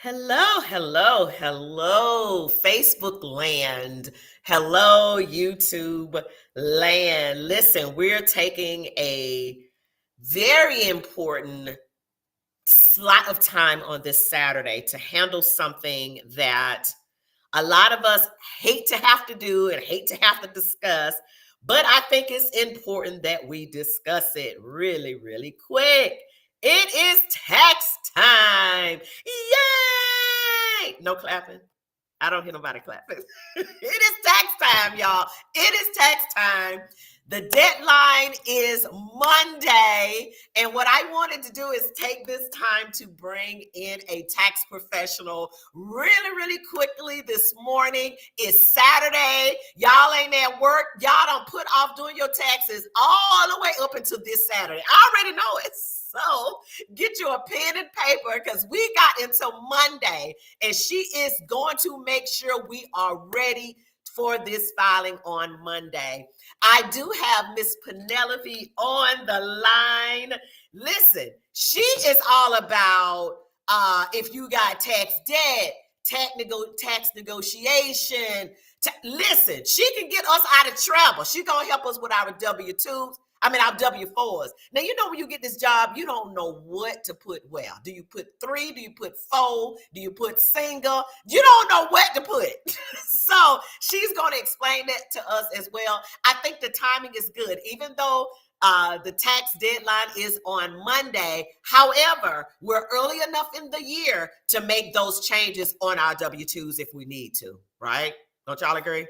Hello, hello, hello, Facebook land. Hello, YouTube land. Listen, we're taking a very important slot of time on this Saturday to handle something that a lot of us hate to have to do and hate to have to discuss, but I think it's important that we discuss it really, really quick. It is tax time. Yay! No clapping. I don't hear nobody clapping. It is tax time, y'all. It is tax time. The deadline is Monday. And what I wanted to do is take this time to bring in a tax professional really, really quickly this morning. It's Saturday. Y'all ain't at work. Y'all don't put off doing your taxes all the way up until this Saturday. I already know it. So get you a pen and paper because we got until Monday, and she is going to make sure we are ready for this filing on Monday. I do have Miss Penelope on the line. Listen, she is all about if you got tax debt, tax negotiation. Listen, she can get us out of trouble. She's going to help us with our W-2s. Our W-4s. Now, you know, when you get this job, you don't know what to put well. Do you put 3? Do you put 4? Do you put single? You don't know what to put. So she's going to explain that to us as well. I think the timing is good, even though the tax deadline is on Monday. However, we're early enough in the year to make those changes on our W-2s if we need to, right? Don't y'all agree?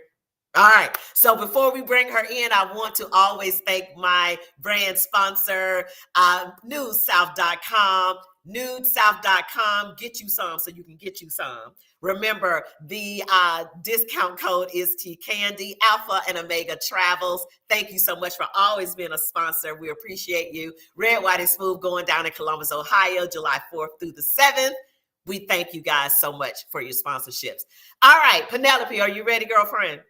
All right. So before we bring her in, I want to always thank my brand sponsor, NudeSouth.com. NudeSouth.com. Get you some so you can get you some. Remember, the discount code is TCandy, Alpha and Omega Travels. Thank you so much for always being a sponsor. We appreciate you. Red, White, and Smooth going down in Columbus, Ohio, July 4th through the 7th. We thank you guys so much for your sponsorships. All right, Penelope, are you ready, girlfriend?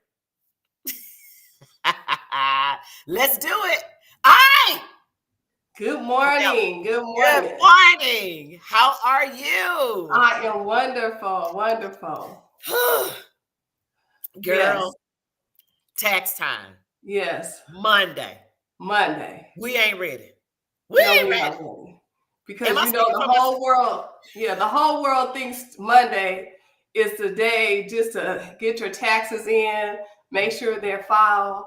Let's do it. All right. Good morning. Good morning. Good morning. How are you? I am wonderful. Wonderful. Girl, yes. Tax time. Yes. Monday. We ain't ready. We ain't ready. Because you know the whole world, the whole world thinks Monday is the day just to get your taxes in, make sure they're filed.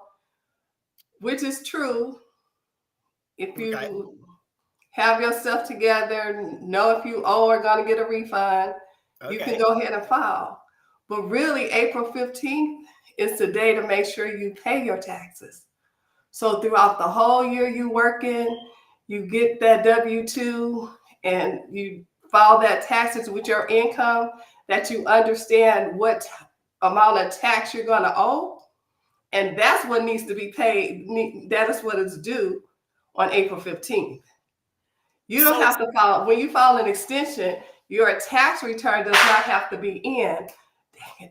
Which is true. If you have your stuff together, know if you owe or going to get a refund, you can go ahead and file. But really, April 15th is the day to make sure you pay your taxes. So throughout the whole year you working, you get that W-2 and you file that taxes with your income, that you understand what amount of tax you're going to owe. And that's what needs to be paid. That is what is due on April 15th. You don't have to file. When you file an extension, your tax return does not have to be in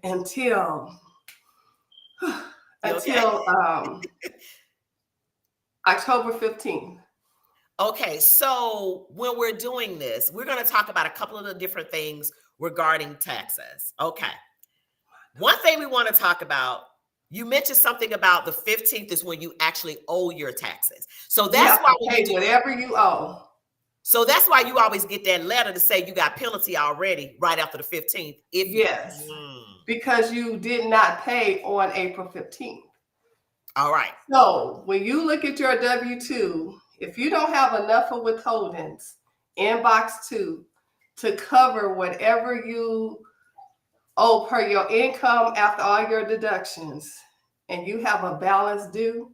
until October 15th. Okay, so when we're doing this, we're going to talk about a couple of the different things regarding taxes. Okay. One thing we want to talk about, you mentioned something about the 15th is when you actually owe your taxes. So that's why we do whatever you owe. So that's why you always get that letter to say you got penalty already right after the 15th. Because you did not pay on April 15th. All right. So when you look at your W-2, if you don't have enough of withholdings in box 2 to cover whatever you owe per your income after all your deductions, and you have a balance due,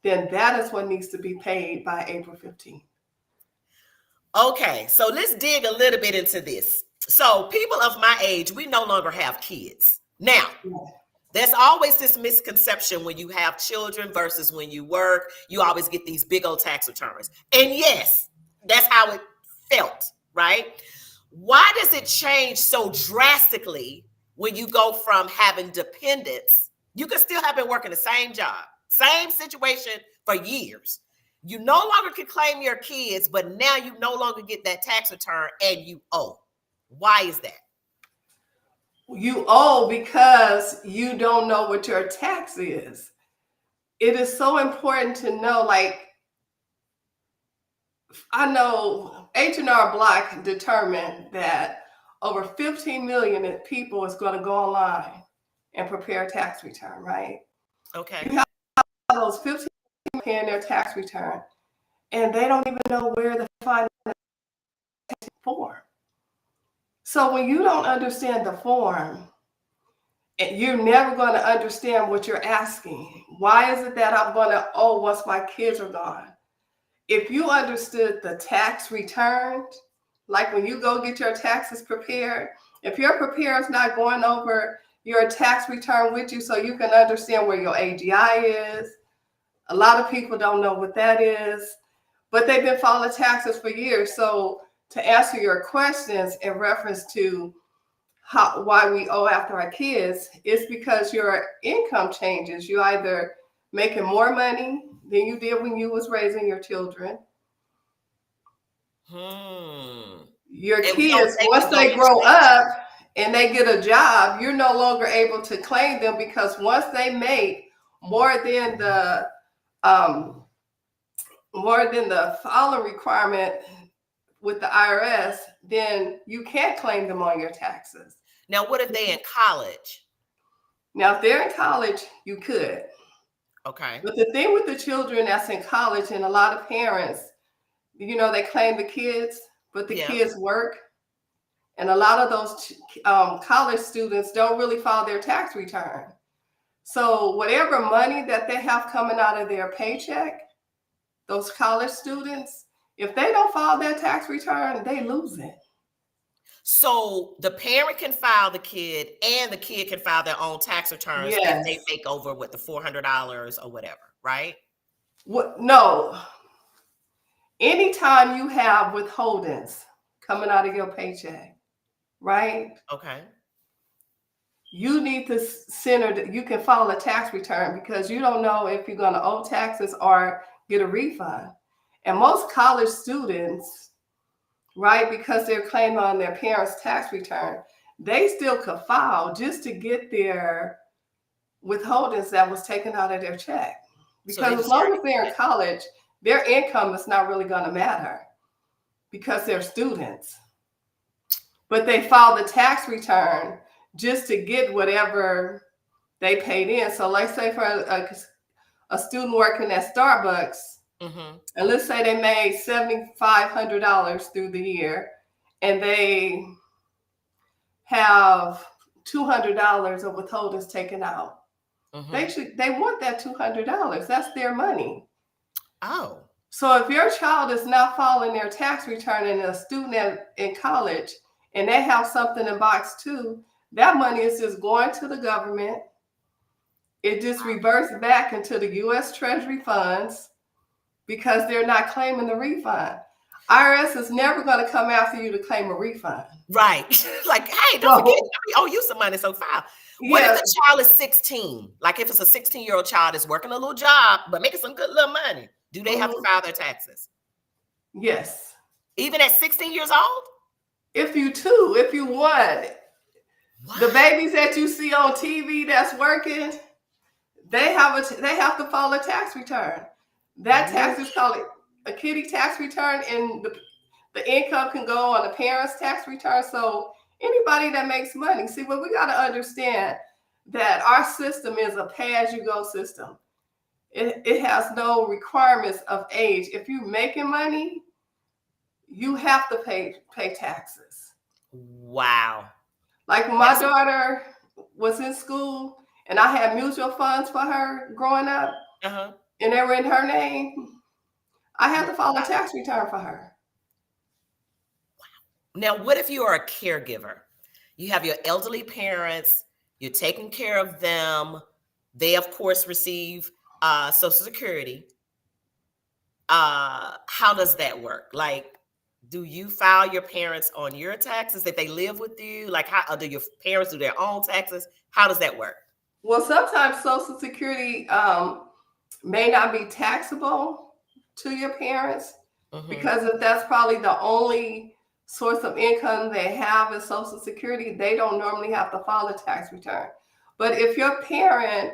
then that is what needs to be paid by April 15th. Okay, so let's dig a little bit into this. So people of my age, we no longer have kids. Now, there's always this misconception when you have children versus when you work, you always get these big old tax returns. And yes, that's how it felt, right? Why does it change so drastically when you go from having dependents? You could still have been working the same job, same situation for years. You no longer can claim your kids, but now you no longer get that tax return and you owe. Why is that? You owe because you don't know what your tax is. It is so important to know, like, I know H&R Block determined that over 15 million people is going to go online and prepare a tax return, right? Okay. You have those 15 million paying their tax return, and they don't even know where to find the form. So when you don't understand the form, you're never going to understand what you're asking. Why is it that I'm going to owe once my kids are gone? If you understood the tax return, like when you go get your taxes prepared, if your preparer is not going over your tax return with you so you can understand where your AGI is, a lot of people don't know what that is, but they've been filing taxes for years. So to answer your questions in reference to why we owe after our kids, is because your income changes. You either making more money than you did when you was raising your children. Your kids, once they grow up and they get a job, you're no longer able to claim them, because once they make more than the filing requirement with the IRS, then you can't claim them on your taxes. Now, what if they're in college? Now, if they're in college, you could. Okay. But the thing with the children that's in college, and a lot of parents, you know, they claim the kids, but the kids work. And a lot of those college students don't really file their tax return. So whatever money that they have coming out of their paycheck, those college students, if they don't file their tax return, they lose it. So the parent can file the kid, and the kid can file their own tax returns if they make over the $400 or whatever, right? What? No. Anytime you have withholdings coming out of your paycheck, right? Okay. You need to you can file a tax return, because you don't know if you're going to owe taxes or get a refund. And most college students, right, because they're claiming on their parents' tax return, they still could file just to get their withholdings that was taken out of their check. Because as long as they're in college, their income is not really going to matter, because they're students. But they file the tax return just to get whatever they paid in. So let's say for a student working at Starbucks, and let's say they made $7,500 through the year, and they have $200 of withholdings taken out. They want that $200. That's their money. Oh. So if your child is not filing their tax return, and a student in college, and they have something in box 2, that money is just going to the government. It just reverts back into the U.S. Treasury funds, because they're not claiming the refund. IRS is never going to come after you to claim a refund. Right. Like, hey, don't forget, we owe you some money, so file. What if the child is 16? Like, if it's a 16-year-old child that's working a little job, but making some good little money, do they have to file their taxes? Yes. Even at 16 years old? If you want. What? The babies that you see on TV that's working, they have to file a tax return. That tax is called a kiddie tax return, and the income can go on the parent's tax return. So anybody that makes money, see, but we got to understand that our system is a pay-as-you-go system. It has no requirements of age. If you're making money, you have to pay taxes. Wow. Like when my daughter was in school, and I had mutual funds for her growing up, and they were in her name, I had to file a tax return for her. Wow. Now, what if you are a caregiver? You have your elderly parents, you're taking care of them. They, of course, receive Social Security. How does that work? Like, do you file your parents on your taxes if they live with you? Like, how do your parents do their own taxes? How does that work? Well, sometimes Social Security may not be taxable to your parents, because if that's probably the only source of income they have is Social Security, they don't normally have to file a tax return. But if your parent,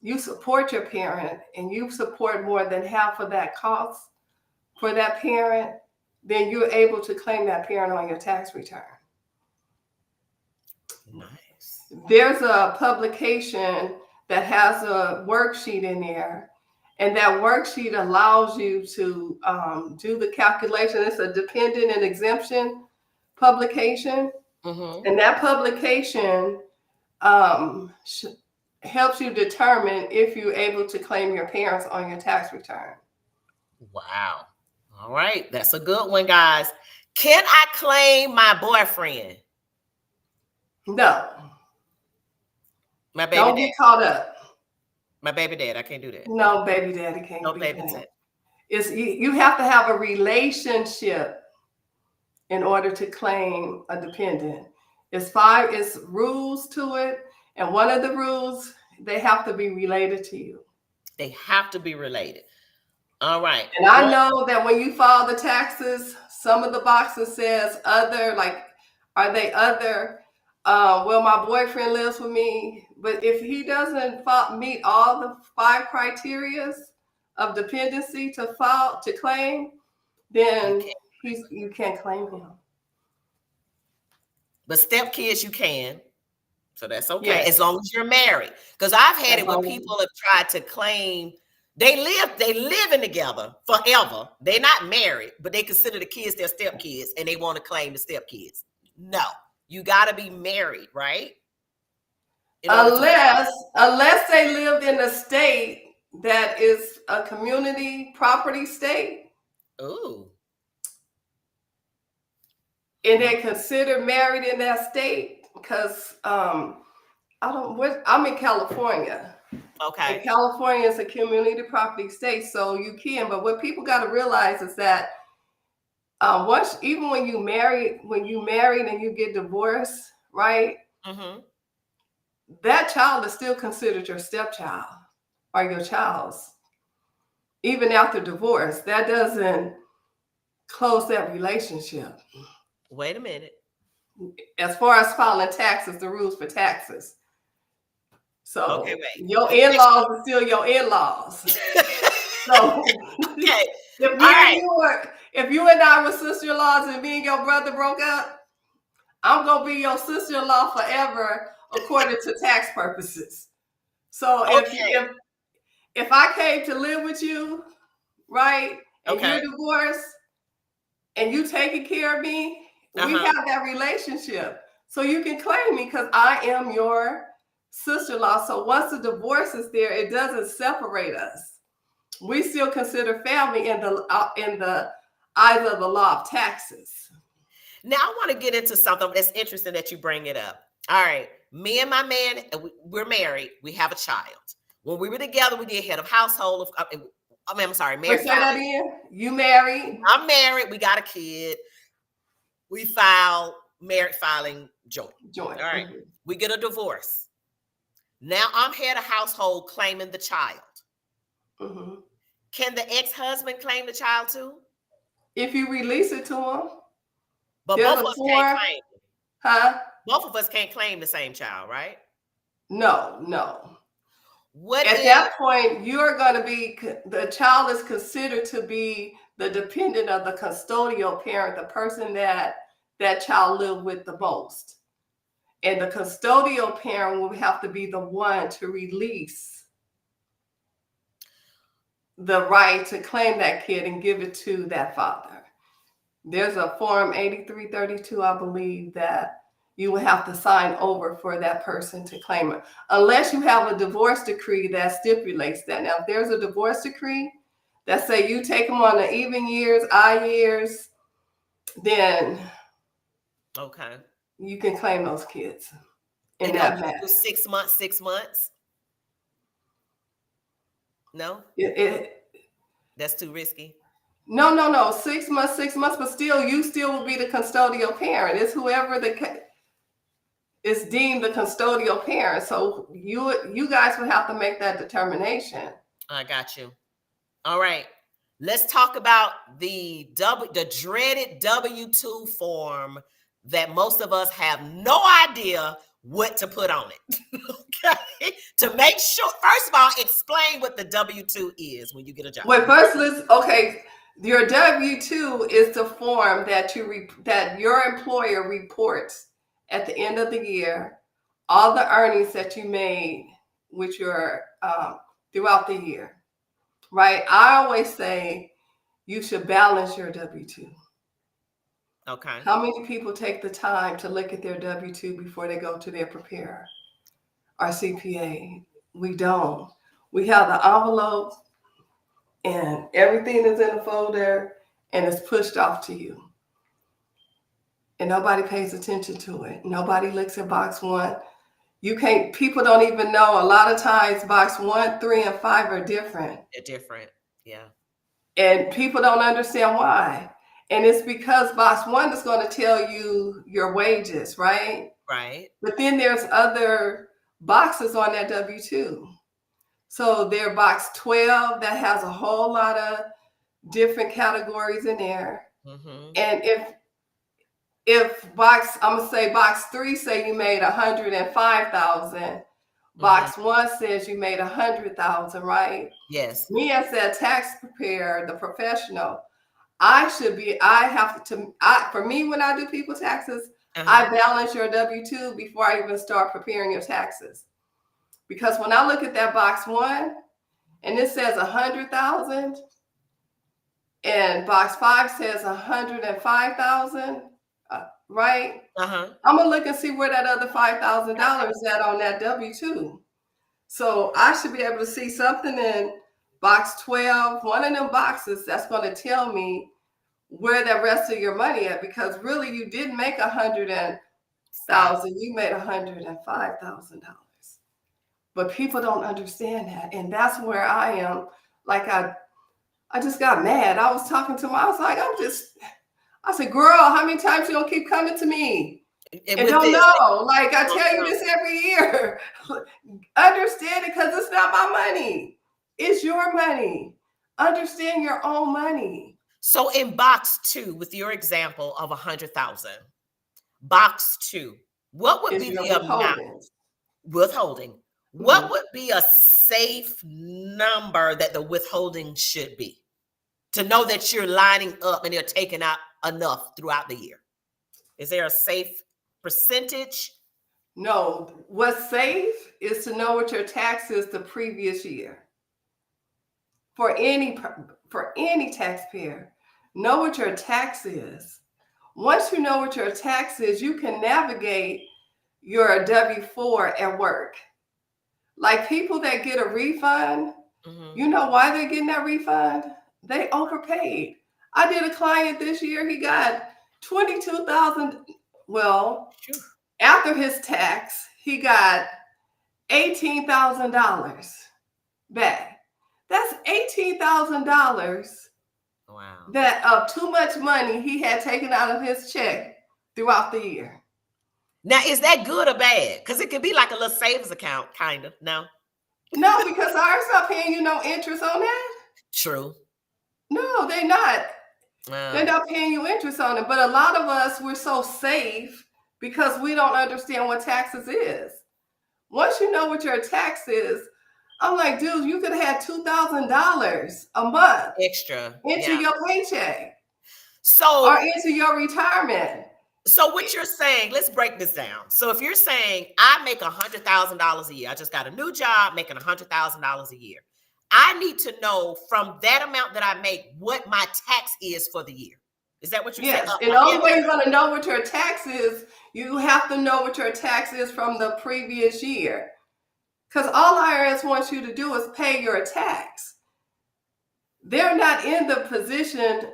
you support your parent and you support more than half of that cost for that parent, then you're able to claim that parent on your tax return. Nice. There's a publication that has a worksheet in there, and that worksheet allows you to do the calculation. It's a dependent and exemption publication. Mm-hmm. And that publication helps you determine if you're able to claim your parents on your tax return. Wow. All right. That's a good one, guys. Can I claim my boyfriend? No. My baby Don't dad. Get caught up. My baby dad. I can't do that. No, baby daddy can't. No, baby dad. It's you have to have a relationship in order to claim a dependent. It's rules to it. And one of the rules, they have to be related to you. They have to be related. All right. And I know that when you file the taxes, some of the boxes says other, like, are they other? Well, my boyfriend lives with me. But if he doesn't meet all the 5 criteria of dependency to claim, then you can't claim him. But stepkids, you can. So that's okay, as long as you're married. Because I've had it when people have tried to claim, they living together forever. They're not married, but they consider the kids their stepkids, and they want to claim the stepkids. No, you got to be married, right? Unless they lived in a state that is a community property state. Ooh. And they consider married in that state. Because I'm in California. Okay. And California is a community property state, so you can. But what people got to realize is that even when you married and you get divorced, right? Mm-hmm. That child is still considered your stepchild or your child's. Even after divorce, that doesn't close that relationship. Wait a minute. As far as filing taxes, the rules for taxes. So your in-laws are still your in-laws. So if you and I were sister-in-laws and me and your brother broke up, I'm gonna be your sister-in-law forever according to tax purposes. So if I came to live with you, right, and you're divorced and you taking care of me, we have that relationship. So you can claim me because I am your sister-in-law. So once the divorce is there, it doesn't separate us. We still consider family in the eyes of the law of taxes. Now I want to get into something that's interesting that you bring it up. All right. Me and my man, we're married. We have a child. When we were together, we did head of household. I'm sorry, married. Say that again. You married? I'm married. We got a kid. We file married filing joint. All right. Mm-hmm. We get a divorce. Now I'm head of household claiming the child. Mm-hmm. Can the ex-husband claim the child too? If you release it to him. But both of us can't claim it. Huh? Both of us can't claim the same child, right? No. At that point, you're going to be, the child is considered to be the dependent of the custodial parent, the person that child lived with the most. And the custodial parent will have to be the one to release the right to claim that kid and give it to that father. There's a form 8332, I believe, that you will have to sign over for that person to claim it, unless you have a divorce decree that stipulates that. Now, if there's a divorce decree that say you take them on the even years, odd years, then you can claim those kids. In that matter. 6 months? No? That's too risky. No. 6 months, but still, you still will be the custodial parent. It's whoever is deemed the custodial parent. So you guys would have to make that determination. I got you. All right. Let's talk about the dreaded W-2 form that most of us have no idea what to put on it. Okay? To make sure, first of all, explain what the W-2 is when you get a job. Wait, first your W-2 is the form that that your employer reports at the end of the year, all the earnings that you made with your throughout the year, right? I always say you should balance your W-2. Okay. How many people take the time to look at their W-2 before they go to their preparer or CPA? We don't. We have the envelope and everything is in a folder and it's pushed off to you. And nobody pays attention to it. Nobody looks at box 1. People don't even know. A lot of times box 1, 3, and 5 are different. They're different. Yeah. And people don't understand why. And it's because box 1 is going to tell you your wages, right? Right. But then there's other boxes on that W-2. So there's box 12 that has a whole lot of different categories in there. Mm-hmm. And if I'm gonna say box 3 say you made 105,000, box 1 says you made 100,000, right? Yes. Me as a tax preparer, the professional, for me, when I do people taxes, I balance your W-2 before I even start preparing your taxes. Because when I look at that box 1 and it says 100,000 and box 5 says 105,000, right? I'm gonna look and see where that other $5,000 is at on that W-2. So I should be able to see something in box 12, one of them boxes that's going to tell me where the rest of your money at, because really you didn't make 100,000, you made $105,000. But people don't understand that, and that's where I am. Like I just got mad. I was talking to him. I was like, I said, girl, how many times you gonna keep coming to me? And don't know. Like I tell you this every year. Understand it, because it's not my money. It's your money. Understand your own money. So in box 2, with your example of 100,000, box 2, what would be the amount? Withholding. What would be a safe number that the withholding should be to know that you're lining up and you're taking out enough throughout the year? Is there a safe percentage? No. What's safe is to know what your tax is the previous year. For any taxpayer, know what your tax is. Once you know what your tax is, you can navigate your W-4 at work. Like people that get a refund, you know why they're getting that refund? They overpaid. I did a client this year, he got $22,000. Well, after his tax, he got $18,000 back. That's $18,000. Wow. That of too much money he had taken out of his check throughout the year. Now, is that good or bad? Because it could be like a little savings account, kind of. No, because ours not paying you no interest on that. True. No, they're not. They're not paying you interest on it. But a lot of us, we're so safe because we don't understand what taxes is. Once you know what your tax is, I'm like, dude, you could have had $2,000 a month extra into your paycheck. Or into your retirement. So what you're saying, let's break this down. So if you're saying I make $100,000 a year, I just got a new job making $100,000 a year. I need to know from that amount that I make what my tax is for the year. Is that what you're saying? Yes. And the only way you're going to know what your tax is, you have to know what your tax is from the previous year. Because all IRS wants you to do is pay your tax. They're not in the position.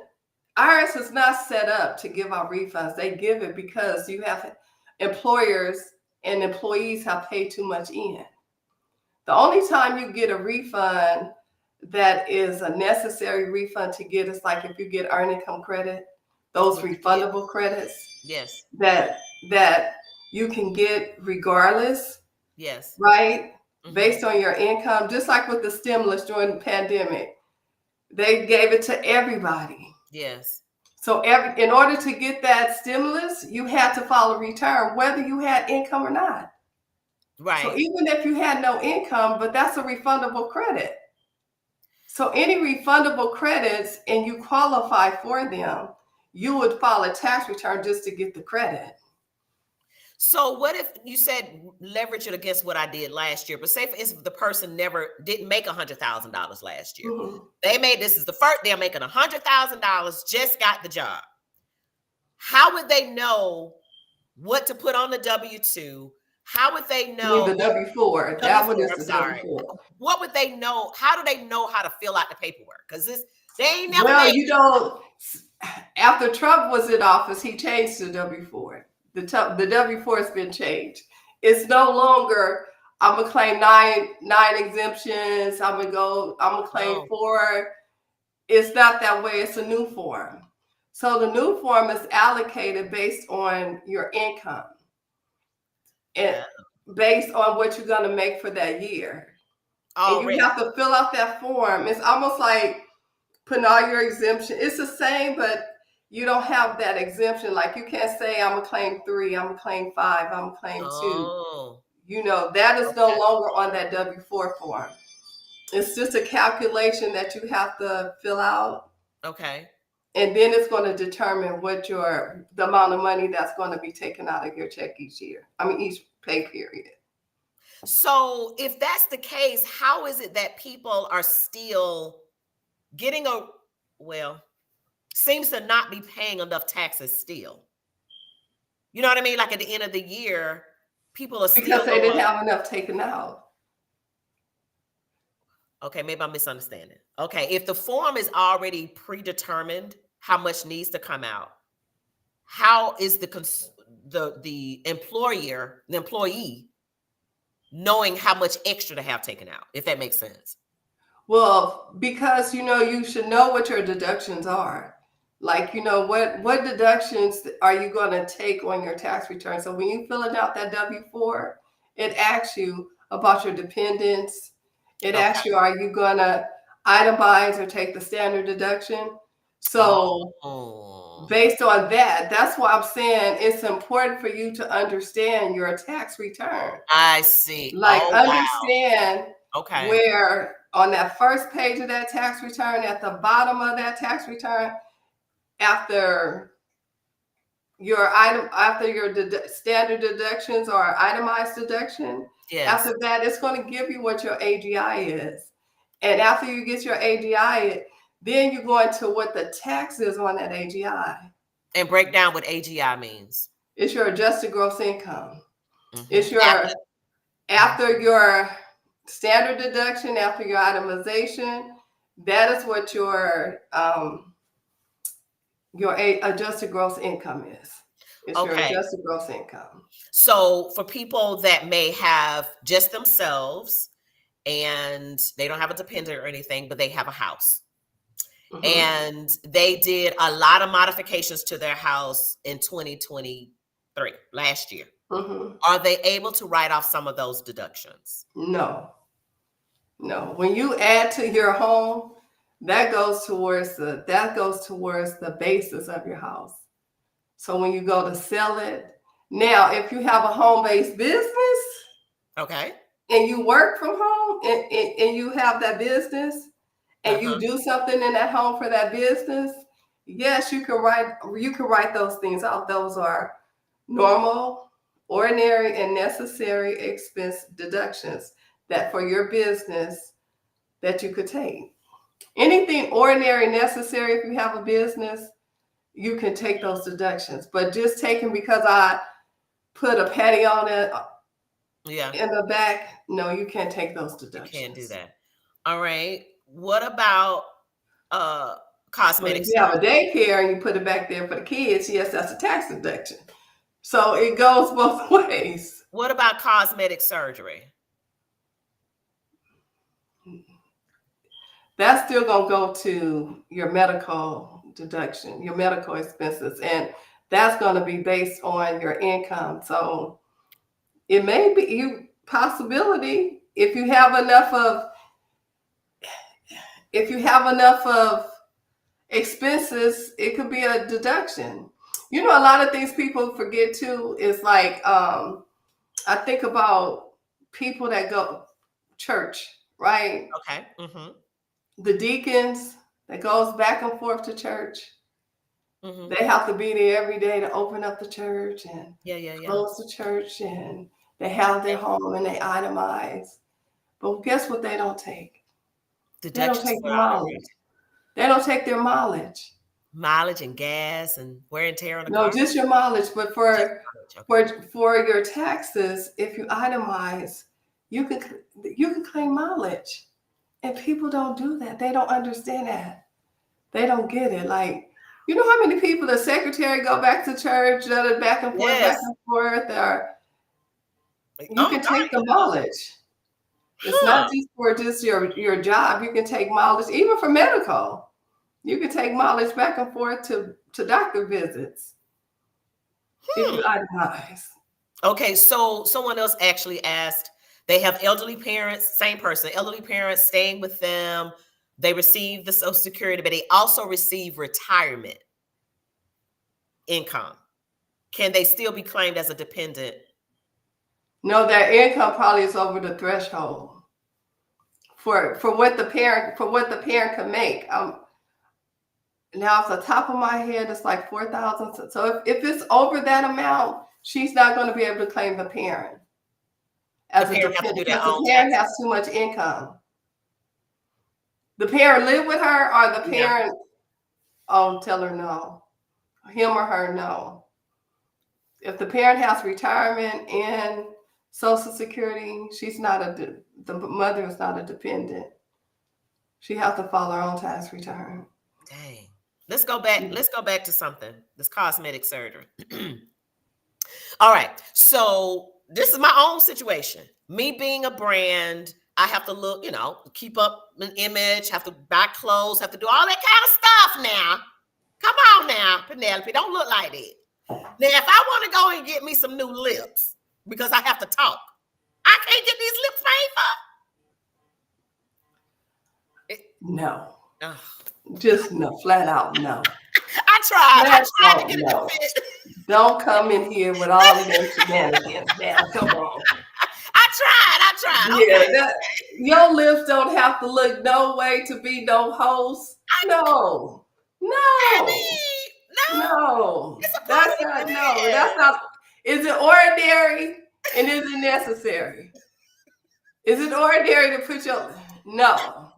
IRS is not set up to give out refunds. They give it because you have employers and employees have paid too much in. The only time you get a refund that is a necessary refund to get is like if you get earned income credit, those refundable credits. Yes. That you can get regardless. Yes. Right? Based on your income, just like with the stimulus during the pandemic. They gave it to everybody. Yes. So in order to get that stimulus, you had to file a return, whether you had income or not. Right. So even if you had no income, but that's a refundable credit. So any refundable credits and you qualify for them, you would file a tax return just to get the credit. So what if you said leverage it against what I did last year? But say for instance, the person didn't make $100,000 last year. Mm-hmm. This is the first, they're making $100,000, just got the job. How would they know what to put on the W-2? How would they know? The W-4. That one is the W-4. What would they know? How do they know how to fill out the paperwork? Because they ain't never. Well, you know, after Trump was in office, he changed the W-4. The W-4 has been changed. It's no longer I'm gonna claim nine exemptions. I'm gonna claim 4. It's not that way. It's a new form. So the new form is allocated based on your income and based on what you're gonna make for that year. And you have to fill out that form. It's almost like putting all your exemption. It's the same, but you don't have that exemption. Like you can't say I'm gonna claim 3, I'm gonna claim 5, I'm gonna claim 2. You know, that is no longer on that W-4 form. It's just a calculation that you have to fill out. Okay. And then it's going to determine what the amount of money that's going to be taken out of your check each pay period. So if that's the case, how is it that people are still getting seems to not be paying enough taxes still? You know what I mean? Like at the end of the year, people are still because they didn't have enough taken out. Okay, maybe I'm misunderstanding. Okay, if the form is already predetermined how much needs to come out, how is the employee knowing how much extra to have taken out, if that makes sense? Well, because you should know what your deductions are. Like, what deductions are you going to take on your tax return? So when you fill out that W-4, it asks you about your dependents. It asks you, are you going to itemize or take the standard deduction? So based on that, that's why I'm saying it's important for you to understand your tax return. I see. Like understand where on that first page of that tax return, at the bottom of that tax return, after your standard deductions or itemized deduction, after that, it's going to give you what your AGI is. And after you get your AGI, then you go into what the tax is on that AGI. And break down what AGI means. It's your adjusted gross income. Mm-hmm. It's your after your standard deduction, after your itemization, that is what your adjusted gross income is. It's your adjusted gross income. So for people that may have just themselves and they don't have a dependent or anything, but they have a house. Mm-hmm. And they did a lot of modifications to their house in 2023, last year. Mm-hmm. Are they able to write off some of those deductions? No. When you add to your home, that goes towards the basis of your house. So when you go to sell it, now if you have a home-based business, and you work from home and you have that business, and you do something in that home for that business, yes, you can write those things off. Those are normal, ordinary, and necessary expense deductions that for your business that you could take. Anything ordinary, necessary, if you have a business, you can take those deductions. But just taking because I put a patio on it in the back, no, you can't take those deductions. You can't do that. All right. What about cosmetics? If you have a daycare and you put it back there for the kids, yes, that's a tax deduction. So it goes both ways. What about cosmetic surgery? That's still going to go to your medical deduction, your medical expenses, and that's going to be based on your income. So it may be possibility if you have enough of if you have enough of expenses, it could be a deduction. You know, a lot of things people forget too is like, I think about people that go church, right? Okay. Mm-hmm. The deacons that goes back and forth to church. Mm-hmm. They have to be there every day to open up the church and close the church, and they have their home and they itemize. But guess what they don't take? They don't take their mileage. They don't take their mileage. Mileage and gas and wear and tear on the car? No, just your mileage. But for your taxes, if you itemize, you can claim mileage. And people don't do that. They don't understand that. They don't get it. Like, you know how many people, the secretary go back to church, back and forth, or you can take the mileage. It's not just for your job. You can take mileage, even for medical. You can take mileage back and forth to doctor visits if you itemize. Okay, so someone else actually asked, they have elderly parents, same person, elderly parents staying with them. They receive the Social Security, but they also receive retirement income. Can they still be claimed as a dependent? No, their income probably is over the threshold for what the parent can make. Now, off the top of my head, it's like $4,000. So if it's over that amount, she's not going to be able to claim the parent as a dependent because the parent has too much income. The parent live with her, or the parent, tell her no. Him or her, no. If the parent has retirement and Social Security, the mother is not a dependent. She has to file her own tax return. Dang. Let's go back. Let's go back to something. This cosmetic surgery. All right. So this is my own situation. Me being a brand, I have to look, keep up an image, have to buy clothes, have to do all that kind of stuff now. Come on now, Penelope, don't look like that. Now, if I want to go and get me some new lips because I have to talk, I can't get these lips paid for? No. Just no, flat out no. I tried to get it to fit. Don't come in here with all of them shenanigans. Now, come on. I tried. Yeah, okay. Your lips don't have to look no way to be no host. No. That's not. Is it ordinary and is it necessary? Is it ordinary to put your no?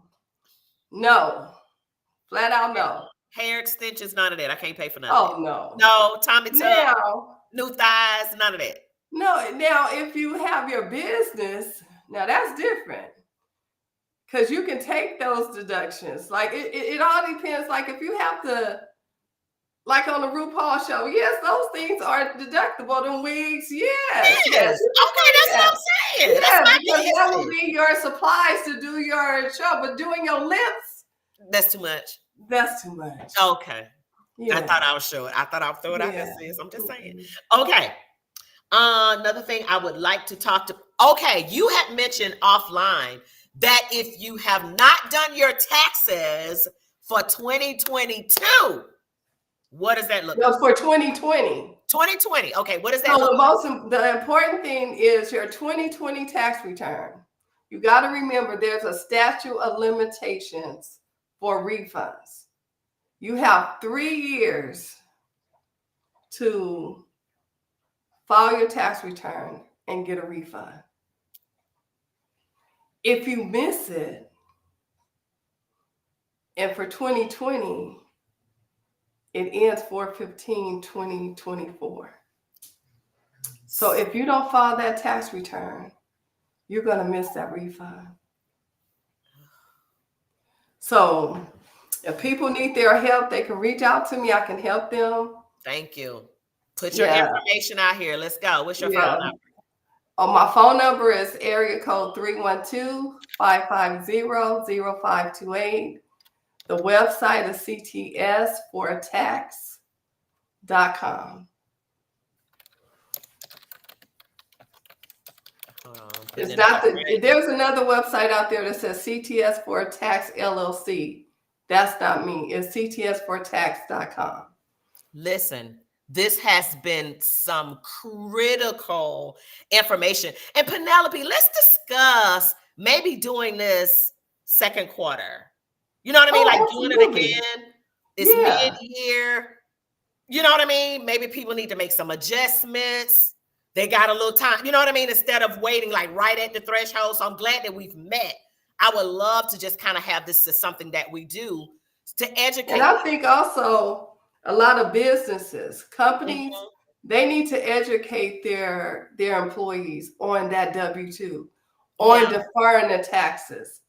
Flat out no. Hair extensions, none of that. I can't pay for none of that. No. No, Tommy Tuck, new thighs, none of that. No, now if you have your business, now that's different. Because you can take those deductions. Like it all depends. Like if you have to, like on the RuPaul show, yes, those things are deductible. Them wigs, yes. Okay, that's what I'm saying. Yeah, because that will be your supplies to do your show. But doing your lips, that's too much. That's too much. Okay. Yeah. I thought I was showing. I thought I'll throw it out there. I'm just saying. Okay. Another thing I would like to talk to. Okay, you had mentioned offline that if you have not done your taxes for 2022, what does that look like? For 2020. 2020. Okay, what does that look like? The important thing is your 2020 tax return. You got to remember there's a statute of limitations for refunds. You have 3 years to file your tax return and get a refund. If you miss it, and for 2020, it ends 4/15/2024. So if you don't file that tax return, you're going to miss that refund. So if people need their help, they can reach out to me. I can help them. Thank you. Put your information out here. Let's go. What's your phone number? Oh, my phone number is area code 312-550-0528. The website is ctsforatax.com. It's not there's another website out there that says CTS for Tax LLC. That's not me. It's ctsfortax.com. Listen, this has been some critical information. And Penelope, let's discuss maybe doing this second quarter. You know what I mean? Like doing it again. It's mid-year. You know what I mean? Maybe people need to make some adjustments. They got a little time. You know what I mean? Instead of waiting like right at the threshold. So I'm glad that we've met. I would love to just kind of have this as something that we do to educate. And I think also a lot of businesses, companies, they need to educate their employees on that W-2, on deferring the taxes.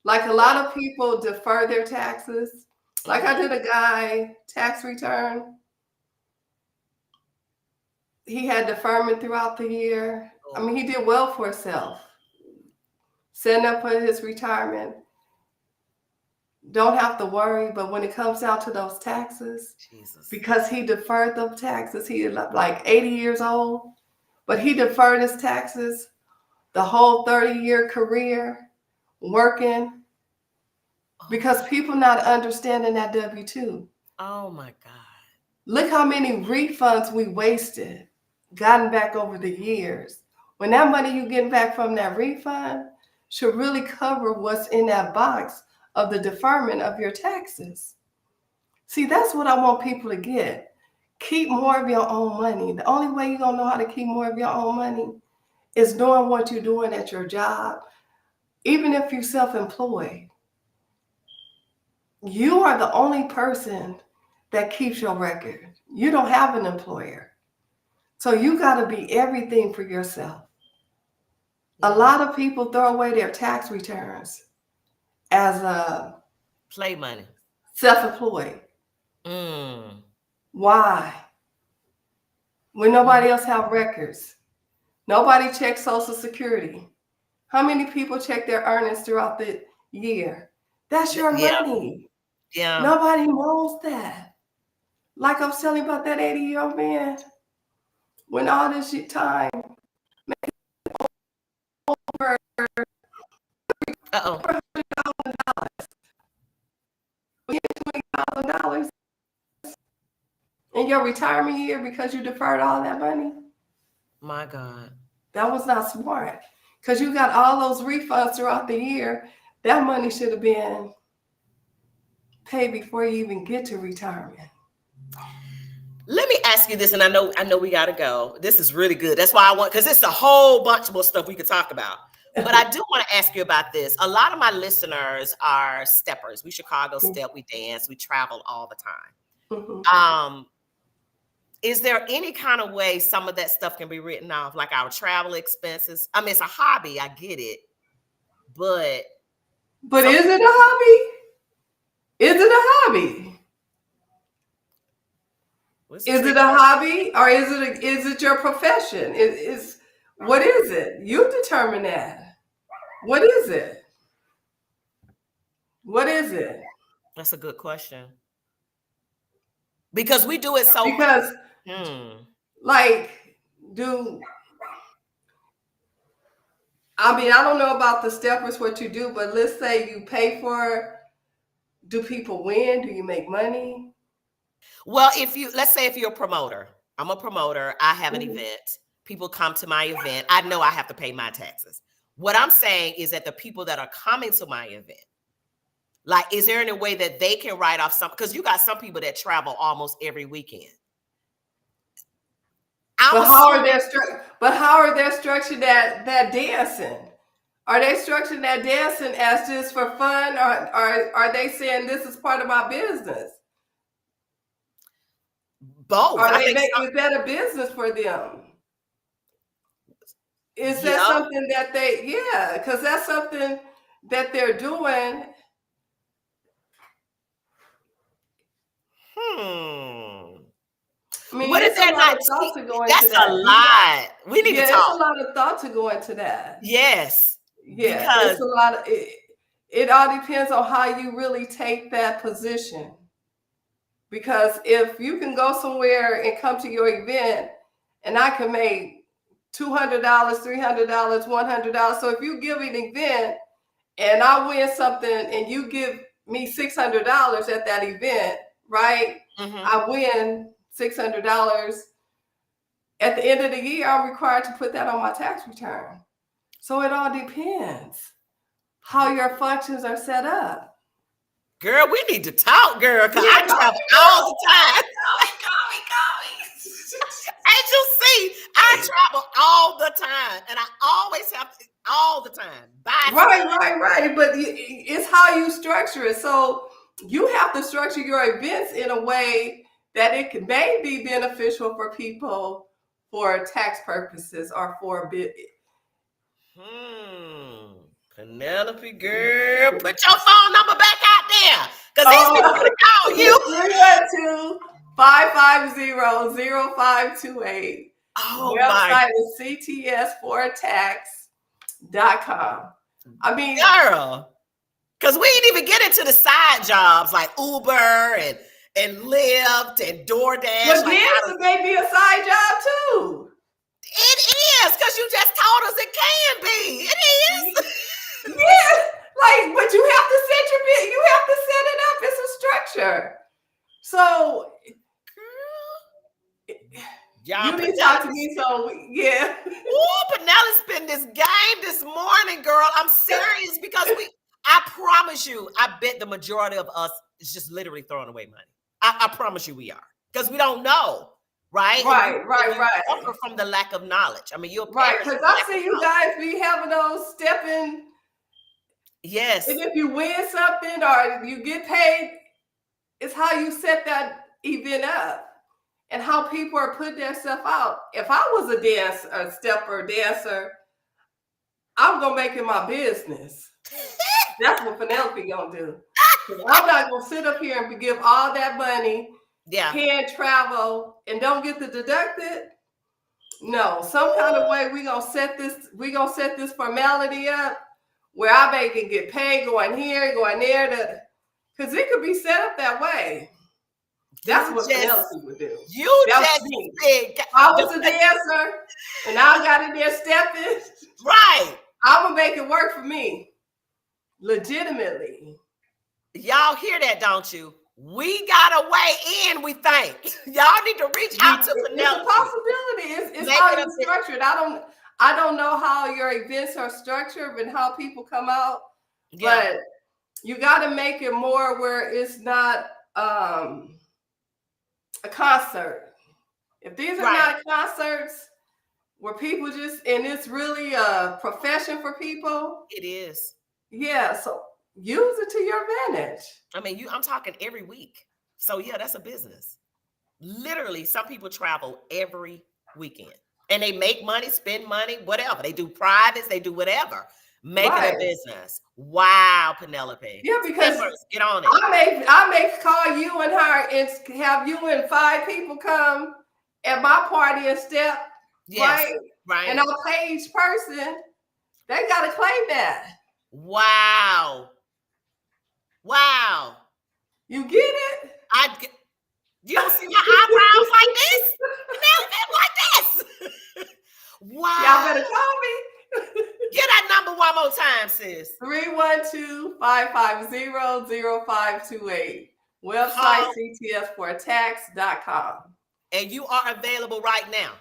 Like a lot of people defer their taxes. Like I did a guy tax return. He had deferment throughout the year. I mean, he did well for himself. Setting up for his retirement. Don't have to worry, but when it comes out to those taxes, because he deferred them taxes, he is like 80 years old, but he deferred his taxes the whole 30-year career working because people not understanding that W-2. Oh my God. Look how many refunds we wasted, gotten back over the years. When that money you getting back from that refund should really cover what's in that box of the deferment of your taxes. See, that's what I want people to get. Keep more of your own money. The only way you're going to know how to keep more of your own money is doing what you're doing at your job. Even if you're self-employed, you are the only person that keeps your record. You don't have an employer. So you got to be everything for yourself. A lot of people throw away their tax returns as a play money, self-employed. Why? When nobody else have records, nobody checks Social Security. How many people check their earnings throughout the year? That's your money. Yeah. Nobody knows that. Like I was telling you about that 80-year-old man, when all this time over $100,000. $20,000 in your retirement year because you deferred all that money. My God. That was not smart because you got all those refunds throughout the year. That money should have been paid before you even get to retirement. Let me ask you this, and I know we got to go. This is really good. That's why I want, because it's a whole bunch more stuff we could talk about. But I do want to ask you about this. A lot of my listeners are steppers. We Chicago step, we dance, we travel all the time. Is there any kind of way some of that stuff can be written off, like our travel expenses? I mean, it's a hobby, I get it, but is it a hobby? Is it a hobby? Is it a hobby, or is it your profession? What is it? You determine that. What is it? What is it? That's a good question. Because we do it so like I don't know about the steppers, what you do, but let's say you pay for it. Do people win? Do you make money? Well, let's say if you're a promoter, I'm a promoter, I have an event, people come to my event, I know I have to pay my taxes. What I'm saying is that the people that are coming to my event, like, is there any way that they can write off some, because you got some people that travel almost every weekend. But how are they structured that dancing? Are they structuring that dancing as just for fun, or are they saying this is part of my business? Both. Is that a business for them? Is that something that because that's something that they're doing. I mean, what is that not? That's a lot. We need to talk. It's a lot of thought to go into that. Yes. Yeah, because it's a lot of it all depends on how you really take that position. Because if you can go somewhere and come to your event and I can make $200, $300, $100. So if you give an event and I win something and you give me $600 at that event, right? Mm-hmm. I win $600. At the end of the year, I'm required to put that on my tax return. So it all depends how your functions are set up. Girl, we need to talk, girl, because I travel all the time. As you see, I travel all the time, and I always have to, all the time. Right. But it's how you structure it. So you have to structure your events in a way that it may be beneficial for people for tax purposes or for a bit. Penelope, girl, put your phone number back out there, because these people are going to call you. 312-550-0528. Website is cts4tax.com. I mean, girl, because we didn't even get into the side jobs like Uber and Lyft and DoorDash. But this may be a side job too. It is, because you just told us it can be. It is. Yeah, but you have to set it up. It's a structure. So, y'all, you need to talk to me. So, yeah. Ooh, Penelope spent this game this morning, girl. I'm serious, because I promise you, I bet the majority of us is just literally throwing away money. I promise you we are, because we don't know. Right. Suffer from the lack of knowledge. I mean, you're right, because I see you guys be having those stepping. Yes. And if you win something or you get paid, it's how you set that event up and how people are putting their stuff out. If I was a dancer, I'm gonna make it my business. That's what Penelope gonna do. I'm not gonna sit up here and give all that money. Yeah, can't travel and don't get to deduct it. No, some kind of way we're gonna set this formality up where I can get paid going here, going there, because it could be set up that way. That's what Penelope would do. I was a dancer and I got in there stepping. Right. I'm gonna make it work for me. Legitimately. Y'all hear that, don't you? We got a way in, we think. Y'all need to reach out to Penelope. It's a possibility. It's how you structure it. I don't know how your events are structured and how people come out, but you got to make it more where it's not a concert. If these are not concerts where people and it's really a profession for people. It is. Yeah, so use it to your advantage. I mean, I'm talking every week. So yeah, that's a business. Literally, some people travel every weekend and they make money, spend money, whatever. They do privates, they do whatever. Make it a business. Wow, Penelope. Yeah, because get on it. I may call you and her and have you and 5 people come at my party and step. Yes, right. And I'll pay each person. They got to claim that. Wow. You get it? You don't see my eyebrows like this? Like this. Wow. Y'all better call me. Get that number one more time, sis. 312-550-0528. Website cts4tax.com. And you are available right now?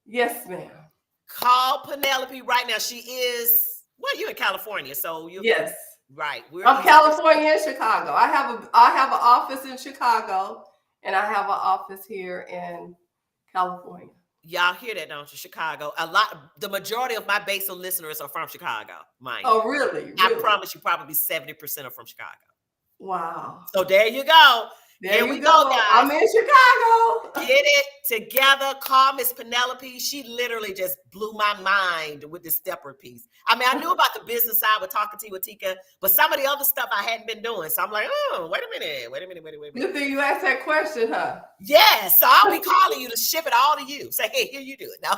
Yes, ma'am. Call Penelope right now. She is, you in California, so you. Yes. Right. I'm California and Chicago. I have an office in Chicago and I have an office here in California. Y'all hear that, don't you? Chicago. The majority of my base of listeners are from Chicago, mind you. Oh, really? I promise you, probably 70% are from Chicago. Wow. So there you go. There we go, guys. I'm in Chicago. Get it together. Call Miss Penelope. She literally just blew my mind with this stepper piece. I mean, I knew about the business side with Talking Tea with Tika, but some of the other stuff I hadn't been doing. So I'm like, wait a minute. Good thing you asked that question, huh? Yeah. So I'll be calling you to ship it all to you. Say, hey, here you do it. No.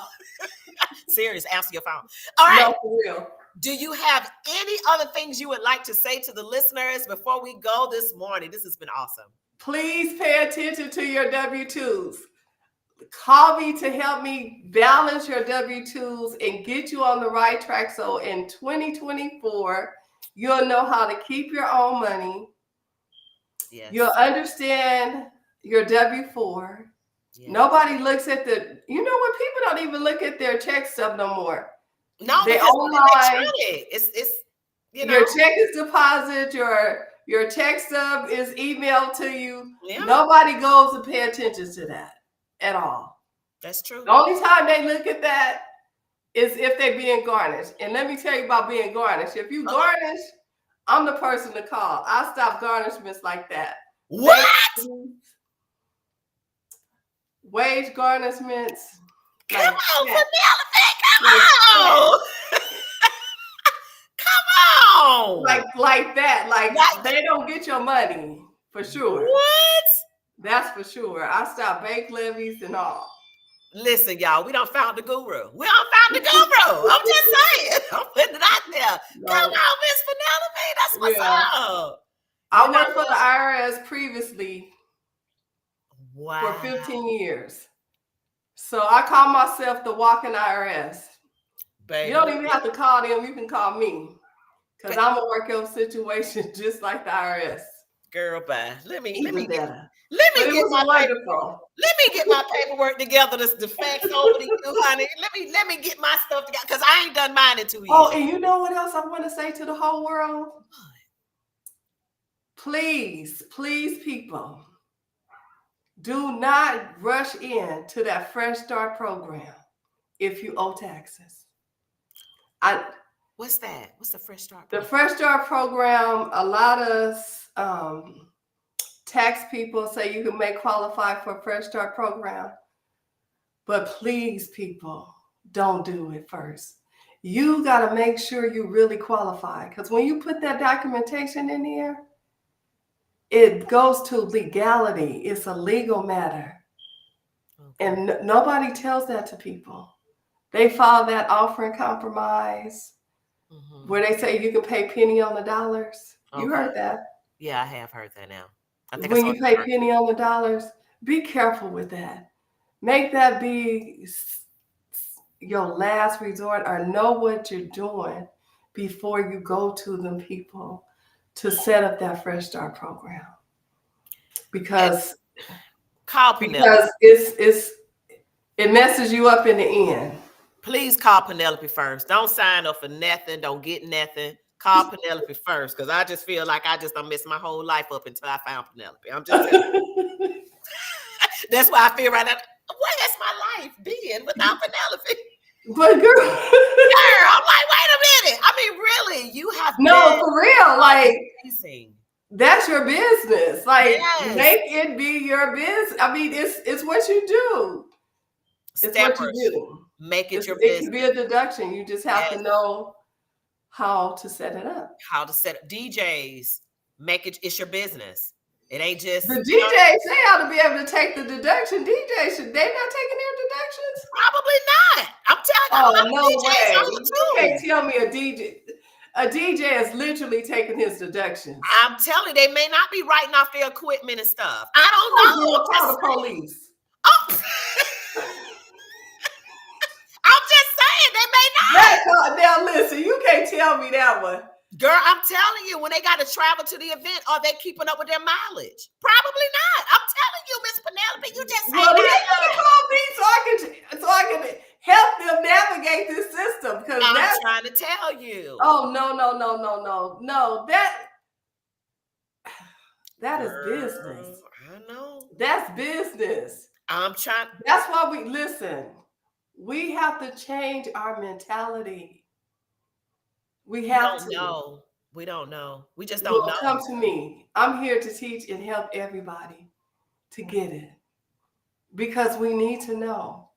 Serious. Answer your phone. All right. No, for real. Do you have any other things you would like to say to the listeners before we go this morning? This has been awesome. Please pay attention to your W-2s. call me to help me balance your W-2s and get you on the right track. So in 2024, you'll know how to keep your own money. Yes. You'll understand your W-4. Yes. Nobody looks at the, you know what? People don't even look at their check stub no more. No, they online. It's you know, your check is deposited, your check stub is emailed to you. Yeah. Nobody goes to pay attention to that at all. That's true. The only time they look at that is if they're being garnished. And let me tell you about being garnished. If you garnish, I'm the person to call. I stop garnishments like that. What? Wage garnishments. Come on, Penelope, come on. Come on. Like that. Like they don't get your money for sure. What? That's for sure. I stop bank levies and all. Listen, y'all, we done found the guru. We done found the guru. I'm just saying. I'm putting it out there. No. Come on, Miss Penelope. That's what's up. I worked for the IRS previously. Wow. For 15 years. So I call myself the walking IRS. Baby. You don't even have to call them. You can call me. Because I'm going to work your situation just like the IRS. Girl, bye. Let me get my paperwork together. The facts over to you, honey. Let me get my stuff together because I ain't done mine in 2 years. Oh, and you know what else I want to say to the whole world? Please, people, do not rush into that Fresh Start program if you owe taxes. What's that? What's the Fresh Start program? The Fresh Start program, a lot of tax people say you may qualify for a Fresh Start program. But please, people, don't do it first. You got to make sure you really qualify. Because when you put that documentation in there, it goes to legality. It's a legal matter. Okay. And nobody tells that to people. They file that offering compromise where they say you can pay penny on the dollars. Okay. You heard that? Yeah, I have heard that now. When you pay penny on the dollars, be careful with that. Make that be your last resort, or know what you're doing before you go to them people to set up that Fresh Start program. Because it messes you up in the end. Please call Penelope first. Don't sign up for nothing. Don't get nothing. Call Penelope first, because I just feel like I done messed my whole life up until I found Penelope. I'm just telling you. That's why I feel right now. What has my life been without Penelope? But girl, I'm like, wait a minute. I mean, really, you have for real. Like, amazing. That's your business. Like, make it be your business. I mean, it's what you do. It's what you do. Make it your business. It can be a deduction. You just have to know how to set it up. How to set up. DJs, it's your business. It ain't just the DJs. They ought to be able to take the deduction. DJs, should they not taking their deductions? Probably not. I'm telling you. Oh, no way. You can't tell me a DJ is literally taking his deductions. I'm telling you, they may not be writing off their equipment and stuff. I don't know. Call the police. Oh. I'm just saying they may not. Now listen, you can't tell me that one. Girl, I'm telling you, when they got to travel to the event, are they keeping up with their mileage? Probably not. I'm telling you, Miss Penelope, you just say so I can help them navigate this system. Because I'm trying to tell you. Oh, no. That is business. I know. That's business. I'm trying. That's why we have to change our mentality. We have to. We don't know. We just don't know. Come to me. I'm here to teach and help everybody to get it. Because we need to know.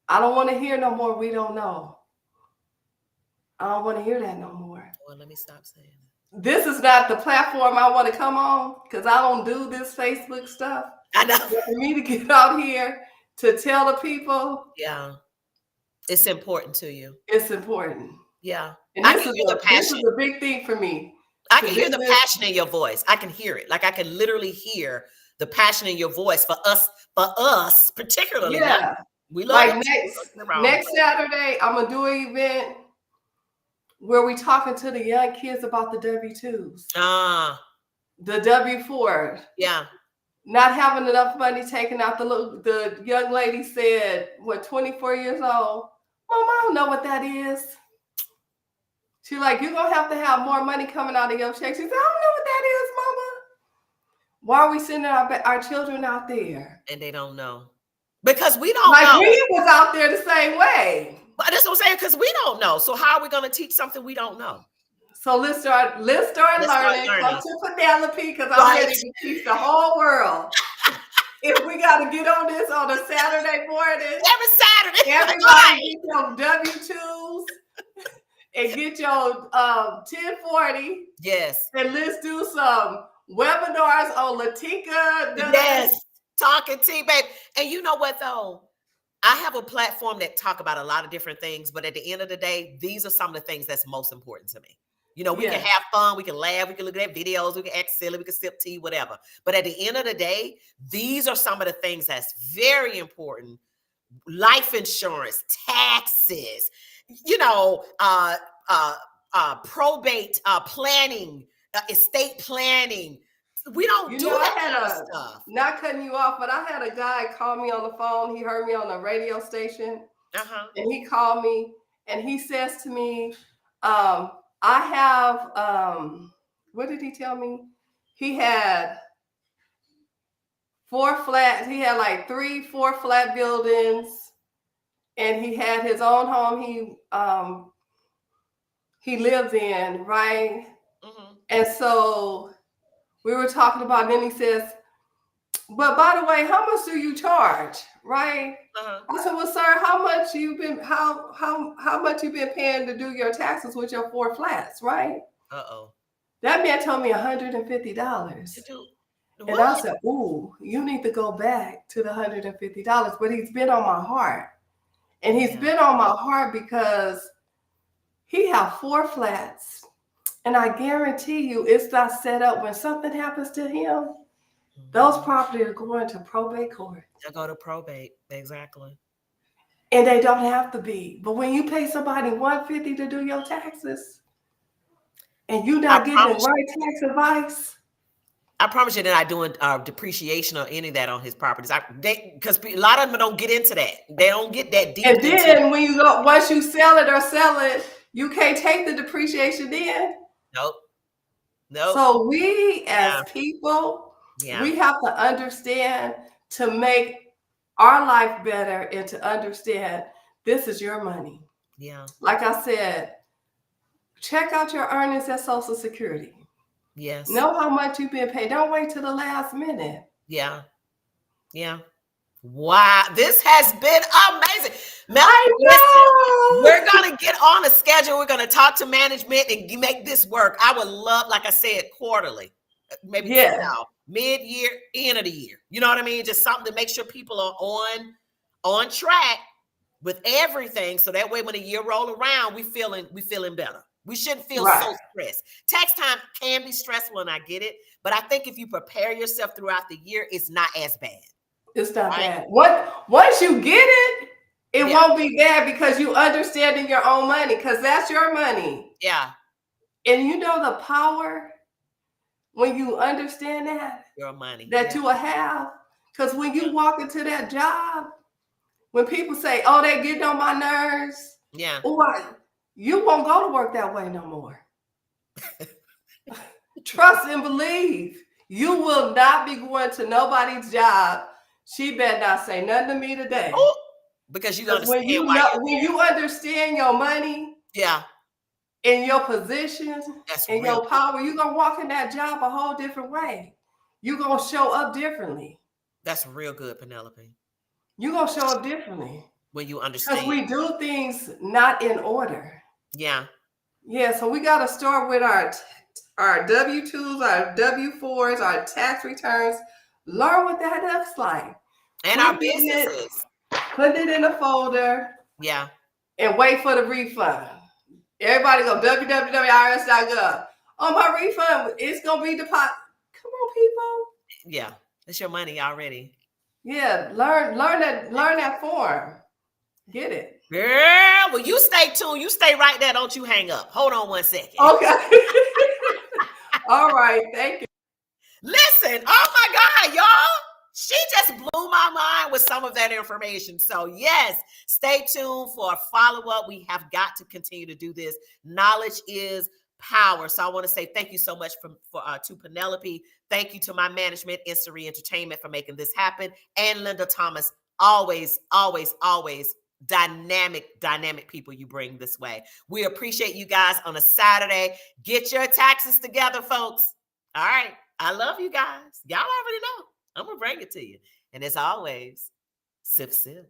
I don't want to hear no more, we don't know. I don't want to hear that no more. Well, let me stop saying it. This is not the platform I want to come on, because I don't do this Facebook stuff. I know. For me to get out here to tell the people. Yeah. It's important to you. It's important. Yeah. And this is a big thing for me. I can hear the passion in your voice. I can hear it. Like I can literally hear the passion in your voice for us particularly. Yeah. We love like next Saturday, I'm gonna do an event where we talking to the young kids about the W-2s. The W-4. Yeah. Not having enough money taken out. The young lady said, 24 years old? Mom, I don't know what that is. She's like, you're going to have more money coming out of your check. She said, I don't know what that is, Mama. Why are we sending our children out there? And they don't know. Because we don't know. We was out there the same way. But that's what I'm saying, because we don't know. So how are we going to teach something we don't know? So let's start learning. Come to Penelope, because I'm ready to teach the whole world. If we got to get on this on a Saturday morning. Every Saturday. Everybody get your W-2s and get your 1040. Yes. And let's do some webinars on Latika. Yes. Talking tea, babe. And you know what, though? I have a platform that talk about a lot of different things, but at the end of the day, these are some of the things that's most important to me. You know, we can have fun, we can laugh, we can look at videos, we can act silly, we can sip tea, whatever. But at the end of the day, these are some of the things that's very important. Life insurance, taxes, you know, probate planning, estate planning. We don't do that kind of stuff. Not cutting you off, but I had a guy call me on the phone. He heard me on the radio station. And he called me and he says to me, I have, what did he tell me? He had 4 flats. He had like 3-4 flat buildings, and he had his own home he lives in, right? And so we were talking about, then he says, but by the way, how much do you charge? Right? I said, well, sir, how much you been paying to do your taxes with your 4 flats, right? That man told me $150. And I said, ooh, you need to go back to the $150. But he's been on my heart. And he's been on my heart because he have 4 flats. And I guarantee you, it's not set up when something happens to him. Those properties are going to probate court. They'll go to probate, exactly. And they don't have to be. But when you pay somebody $150 to do your taxes, and you're not getting the right tax advice, I promise you they're not doing depreciation or any of that on his properties. Because a lot of them don't get into that. They don't get that deep. And then when you go, once you sell it, you can't take the depreciation in. Nope. So we as people, we have to understand to make our life better and to understand this is your money. Yeah. Like I said, check out your earnings at Social Security. Yes. Know how much you've been paid. Don't wait till the last minute. Yeah. Yeah. Wow. This has been amazing. Listen, we're going to get on a schedule. We're going to talk to management and make this work. I would love, like I said, quarterly, maybe mid-year, end of the year. You know what I mean? Just something to make sure people are on track with everything. So that way, when the year roll around, we feeling better. We shouldn't feel so stressed. Tax time can be stressful, and I get it. But I think if you prepare yourself throughout the year, it's not as bad. It's not bad. Once you get it, it won't be bad because you understanding your own money, because that's your money. Yeah. And you know the power when you understand that. Your money. That you will have. Because when you walk into that job, when people say, oh, they getting on my nerves. Yeah. You won't go to work that way no more. Trust and believe. You will not be going to nobody's job. She better not say nothing to me today. Oh, because you understand when you understand your money, and your position, and your power, you're gonna walk in that job a whole different way. You're gonna show up differently. That's real good, Penelope. You're gonna show up differently. When you understand. Because we do things not in order. Yeah. Yeah, so we got to start with our W-2s, our W-4s, our tax returns. Learn what that looks like. And our businesses. Put it in a folder. Yeah. And wait for the refund. Everybody go www.irs.gov. Oh, my refund, it's going to be deposited. Come on, people. Yeah. It's your money already. Yeah, learn that form. Get it. Girl, well, you stay tuned. You stay right there. Don't you hang up. Hold on 1 second. Okay. All right. Thank you. Listen, oh my God, y'all. She just blew my mind with some of that information. So yes, stay tuned for a follow-up. We have got to continue to do this. Knowledge is power. So I want to say thank you so much to Penelope. Thank you to my management, Insta Entertainment, for making this happen. And Linda Thomas, always, always, always dynamic people you bring this way. We appreciate you guys on a Saturday. Get your taxes together, folks. All right. I love you guys. Y'all already know. I'm going to bring it to you. And as always, sip, sip.